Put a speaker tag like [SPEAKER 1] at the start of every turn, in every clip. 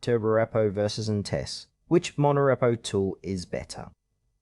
[SPEAKER 1] Turborepo versus Nx. Which Monorepo tool is better?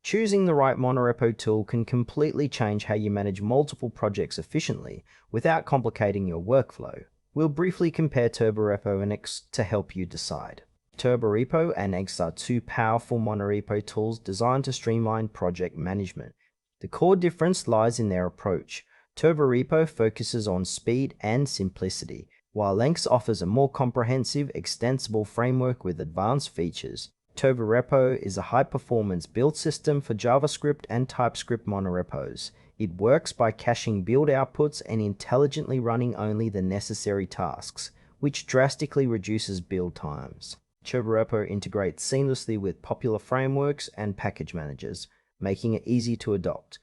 [SPEAKER 1] Choosing the right Monorepo tool can completely change how you manage multiple projects efficiently without complicating your workflow. We'll briefly compare Turborepo and Nx to help you decide. Turborepo and Nx are two powerful monorepo tools designed to streamline project management. The core difference lies in their approach. Turborepo focuses on speed and simplicity, while Nx offers a more comprehensive, extensible framework with advanced features. Turborepo is a high-performance build system for JavaScript and TypeScript monorepos. It works by caching build outputs and intelligently running only the necessary tasks, which drastically reduces build times. Turborepo integrates seamlessly with popular frameworks and package managers, making it easy to adopt.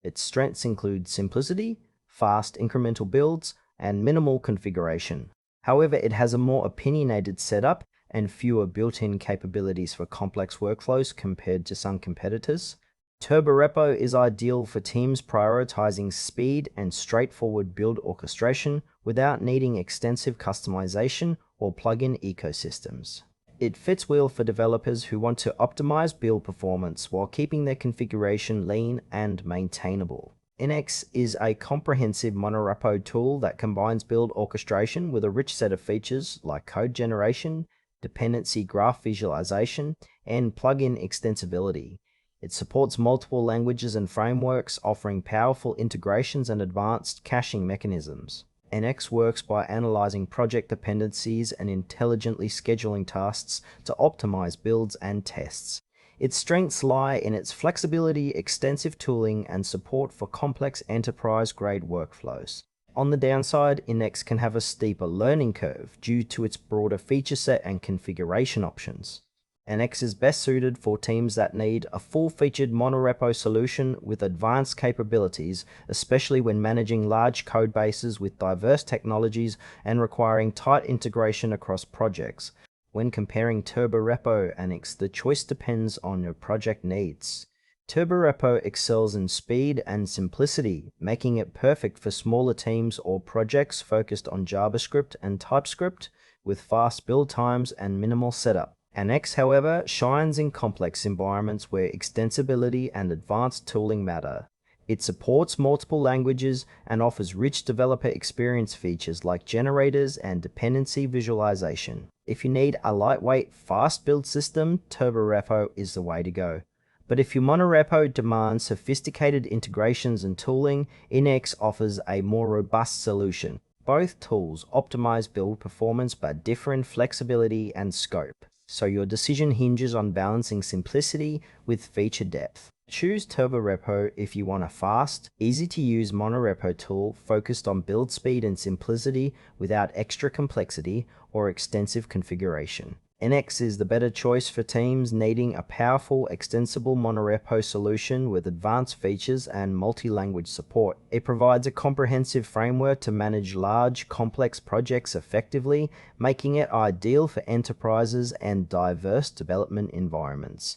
[SPEAKER 1] Its strengths include simplicity, fast incremental builds, and minimal configuration. However, it has a more opinionated setup and fewer built-in capabilities for complex workflows compared to some competitors. Turborepo is ideal for teams prioritizing speed and straightforward build orchestration without needing extensive customization or plugin ecosystems. It fits well for developers who want to optimize build performance while keeping their configuration lean and maintainable. Nx is a comprehensive monorepo tool that combines build orchestration with a rich set of features like code generation, dependency graph visualization, and plugin extensibility. It supports multiple languages and frameworks, offering powerful integrations and advanced caching mechanisms. Nx works by analyzing project dependencies and intelligently scheduling tasks to optimize builds and tests. Its strengths lie in its flexibility, extensive tooling, and support for complex enterprise-grade workflows. On the downside, Nx can have a steeper learning curve due to its broader feature set and configuration options. Nx is best suited for teams that need a full-featured monorepo solution with advanced capabilities, especially when managing large code bases with diverse technologies and requiring tight integration across projects. When comparing Turborepo and Nx, the choice depends on your project needs. Turborepo excels in speed and simplicity, making it perfect for smaller teams or projects focused on JavaScript and TypeScript with fast build times and minimal setup. Nx, however, shines in complex environments where extensibility and advanced tooling matter. It supports multiple languages and offers rich developer experience features like generators and dependency visualization. If you need a lightweight, fast build system, Turborepo is the way to go. But if your monorepo demands sophisticated integrations and tooling, Nx offers a more robust solution. Both tools optimize build performance but differ in flexibility and scope, so your decision hinges on balancing simplicity with feature depth. Choose Turborepo if you want a fast, easy-to-use monorepo tool focused on build speed and simplicity without extra complexity or extensive configuration. Nx is the better choice for teams needing a powerful, extensible monorepo solution with advanced features and multi-language support. It provides a comprehensive framework to manage large, complex projects effectively, making it ideal for enterprises and diverse development environments.